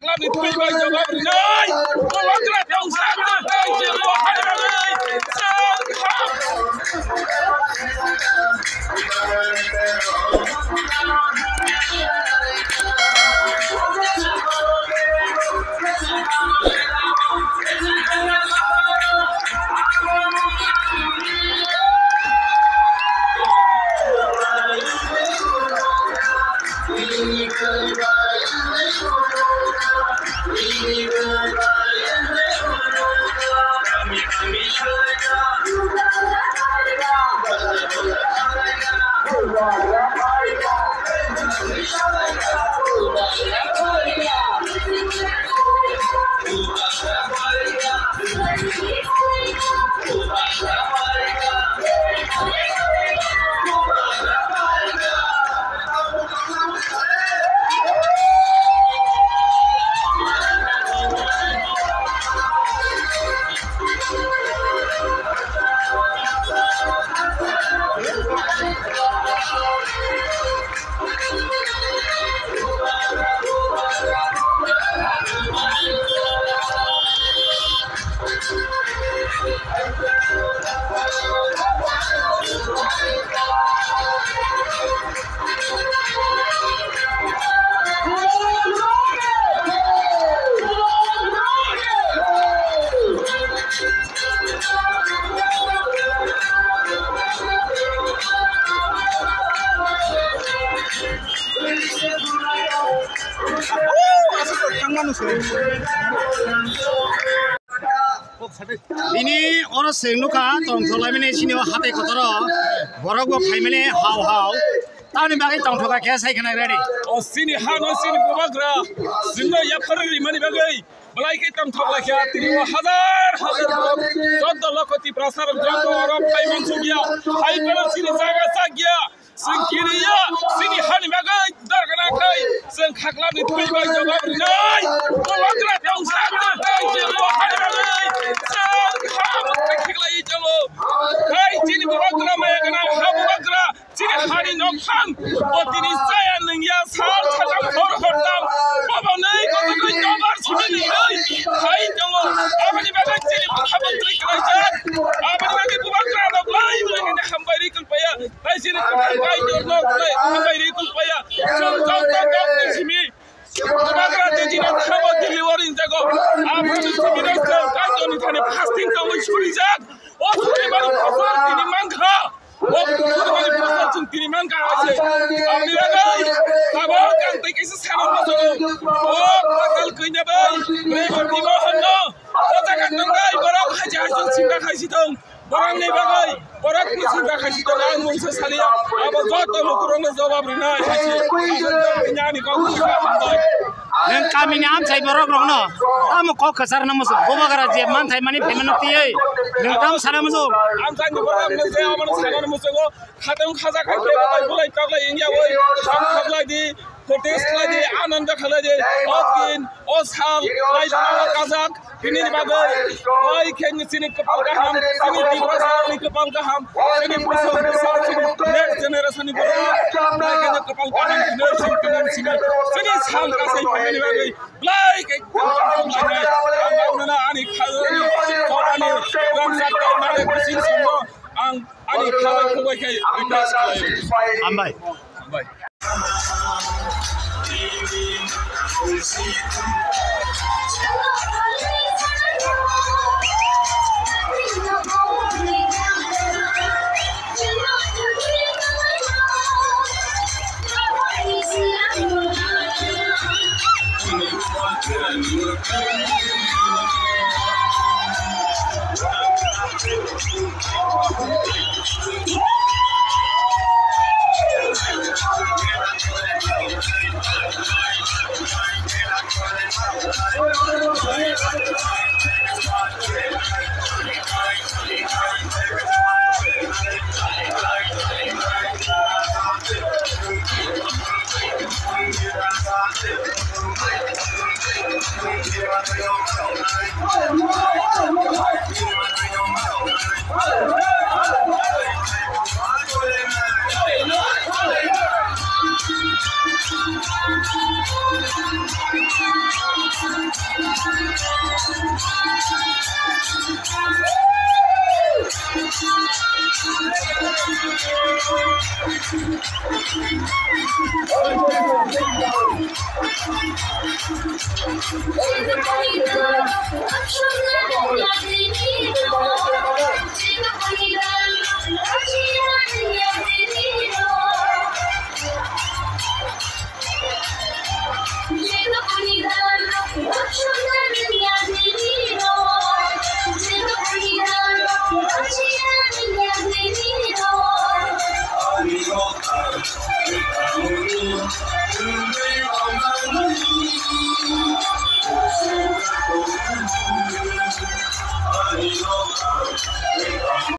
खाख्लाबनि थैबाय जगाब्रिनाय बर'फोरा बेवसारनानै जेबो हायनानै ini orang sengnuka tongtolai mene sini hati kotor borok gua khai mene hau hau tahu ni bagai tongtoka kaya saya kena ready oh sini hano sini bubagra sini ya perri mani bagai belai kita tongtolai kaya tiri hazar contoh lokoti prasar contoh orang khai mansugia hai pada sini jaga sagia singkiriya sini hani bagai dargana kai sing khaklabni thaibai jogabrinai boroफोरा बेवसारनानै जेबो हायनानै खिगलाई चलो kai sini boroफोरा मायागना हाबुबाग्रा sini hani नखथाम अतिनि जाया नोंया साल साथाम हर हरथाम बाबानै गथ'खौ जबार सिबिनै hai चलो आबानि बागै sini हाबुद्रि खालायजाक आबानि बागै बoroफोरा दब्लाय बुलायनानै हामबायरि कल्पाया tai sini kai jorno kulai हामबायरि कल्पाया जों गाव सिमि बoroफोरा दिनै खाबो डिलिभारि जागो आबानि सिबिनोसो गावनि थाने फास्टिं गावै सुरिजाक अ सुरिमानि फसल दिनै मांखा अ सुरिमानि फसल जों दिनै मांखा आसे आबानि बागै गाबो गांदै कैसे सानाव बसो अ पागल कइनाबै रेबर दिबो हनो अ जागा नंगाय बरक हाजा जों सिंगा खायसिदों बरंनि बागै बरकनि सिंगा खायसिदों आं मोनसे सालिया आबो जत नखरनो जवाब रिनाय हायसि बिनानि गावखौ हामबाय neng kami ni am saya borok rong no tamu kok kesar na musuh boba gara je man thai mani payment tiye neng tamu sana musuh am sai ni borok musuh aman sana musuh go khatang khaja khai ke bulai taglai india oi sam khaglai di protest lagi आनंद खालाजे दिन ओसाल लाइजाना काजाक बिनि बागै ओइ खेन सिनि कपाल गाहाम सिनि दिग्रासानि कपाल गाहाम सिनि बोसोर सिनि नेक्स्ट जेनेरेशननि बर'आ खेन कपाल गाहाम दिनै सिनि सिनि साल गासै फैनायनि बागै ब्लाइ के आंना आनि खाजोनि खरानि रामसाखौ माने गुसिं समो आं आनि खाबाय फबायखाय रिक्वेस्ट खालायो हामबाय I'm